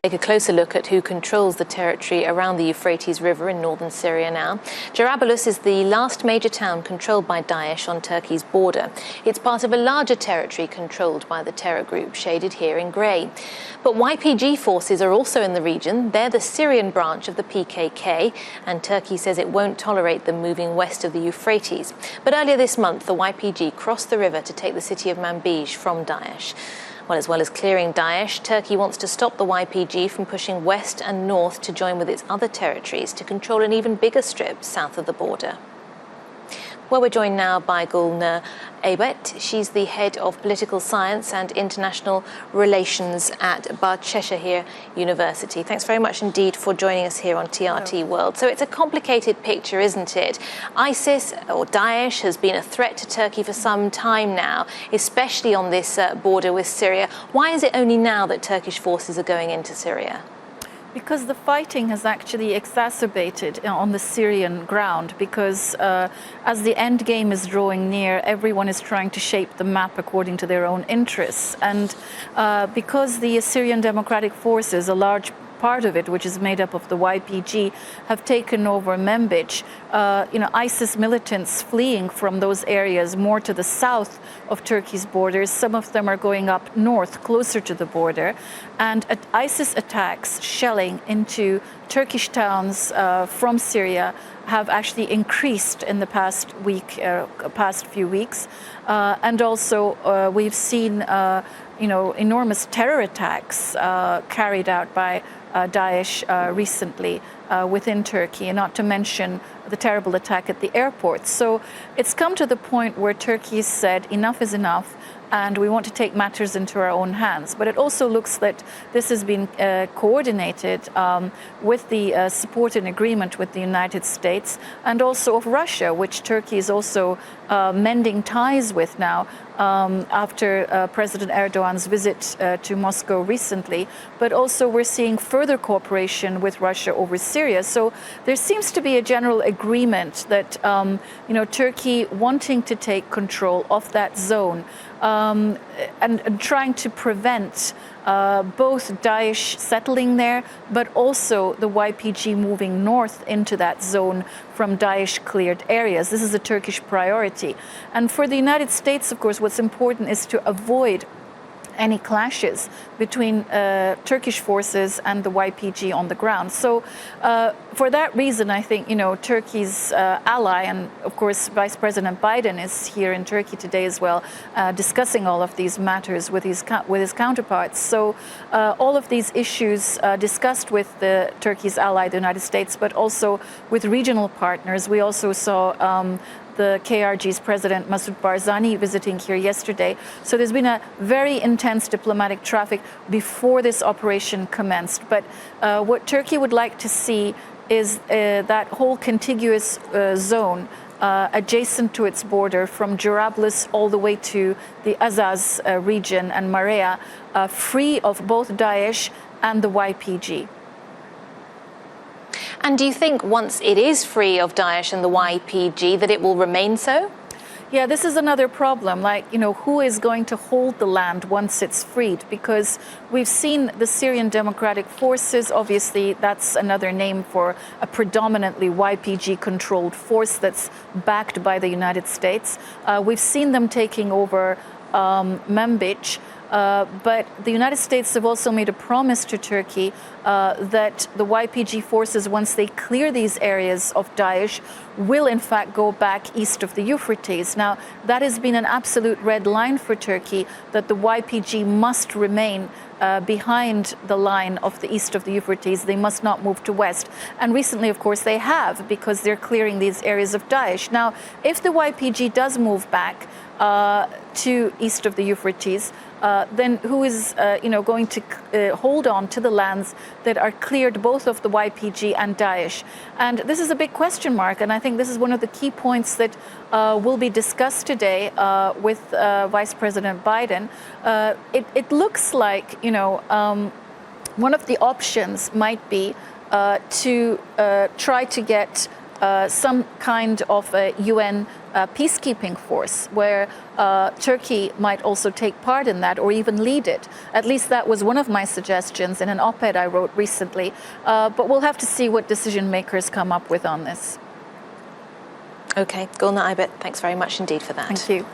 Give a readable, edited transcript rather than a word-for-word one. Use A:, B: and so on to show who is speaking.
A: Take a closer look at who controls the territory around the Euphrates River in northern Syria now. Jarablus is the last major town controlled by Daesh on Turkey's border. It's part of a larger territory controlled by the terror group, shaded here in grey. But YPG forces are also in the region. They're the Syrian branch of the PKK, and Turkey says it won't tolerate them moving west of the Euphrates. But earlier this month, the YPG crossed the river to take the city of Manbij from Daesh. As well as clearing Daesh, Turkey wants to stop the YPG from pushing west and north to join with its other territories to control an even bigger strip south of the border. Well, we're joined now by Gulnur Aybet. She's the head of political science and international relations at Bahçeşehir University. Thanks very much indeed for joining us here on TRT World. So it's a complicated picture, isn't it? ISIS or Daesh has been a threat to Turkey for some time now, especially on this border with Syria. Why is it only now that Turkish forces are going into Syria?
B: Because the fighting has actually exacerbated on the Syrian ground, because as the end game is drawing near, everyone is trying to shape the map according to their own interests. And because the Syrian Democratic Forces, a large part of it, which is made up of the YPG, have taken over Manbij, ISIS militants fleeing from those areas more to the south of Turkey's borders. Some of them are going up north, closer to the border. And ISIS attacks, shelling into Turkish towns from Syria have actually increased in the past few weeks. And also we've seen enormous terror attacks carried out by Daesh recently within Turkey, and not to mention the terrible attack at the airport. So it's come to the point where Turkey said enough is enough, and we want to take matters into our own hands. But it also looks that this has been coordinated with the support and agreement with the United States and also of Russia, which Turkey is also mending ties with now after President Erdogan's visit to Moscow recently. But also we're seeing further cooperation with Russia over Syria. So there seems to be a general agreement that Turkey wanting to take control of that zone and trying to prevent both Daesh settling there, but also the YPG moving north into that zone from Daesh-cleared areas. This is a Turkish priority. And for the United States, of course, what's important is to avoid any clashes between Turkish forces and the YPG on the ground. So for that reason, I think, Turkey's ally, and of course, Vice President Biden is here in Turkey today as well, discussing all of these matters with his counterparts. So all of these issues discussed with Turkey's ally, the United States, but also with regional partners. We also saw the KRG's president, Masoud Barzani, visiting here yesterday. So there's been a very intense diplomatic traffic before this operation commenced. But what Turkey would like to see is that whole contiguous zone adjacent to its border from Jarablus all the way to the Azaz region and Marea, free of both Daesh and the YPG.
A: And do you think once it is free of Daesh and the YPG that it will remain so?
B: Yeah, this is another problem. Who is going to hold the land once it's freed? Because we've seen the Syrian Democratic Forces, obviously that's another name for a predominantly YPG-controlled force that's backed by the United States. We've seen them taking over Manbij. But the United States have also made a promise to Turkey that the YPG forces, once they clear these areas of Daesh, will in fact go back east of the Euphrates. Now, that has been an absolute red line for Turkey, that the YPG must remain behind the line of the east of the Euphrates. They must not move to west. And recently, of course, they have, because they're clearing these areas of Daesh. Now, if the YPG does move back to east of the Euphrates, then who is going to hold on to the lands that are cleared both of the YPG and Daesh? And this is a big question mark, and I think this is one of the key points that will be discussed today with Vice President Biden. It looks like one of the options might be to try to get some kind of a UN peacekeeping force where Turkey might also take part in that or even lead it. At least that was one of my suggestions in an op-ed I wrote recently. But we'll have to see what decision makers come up with on this.
A: Okay, Gulnur Aybet, thanks very much indeed for that.
B: Thank you.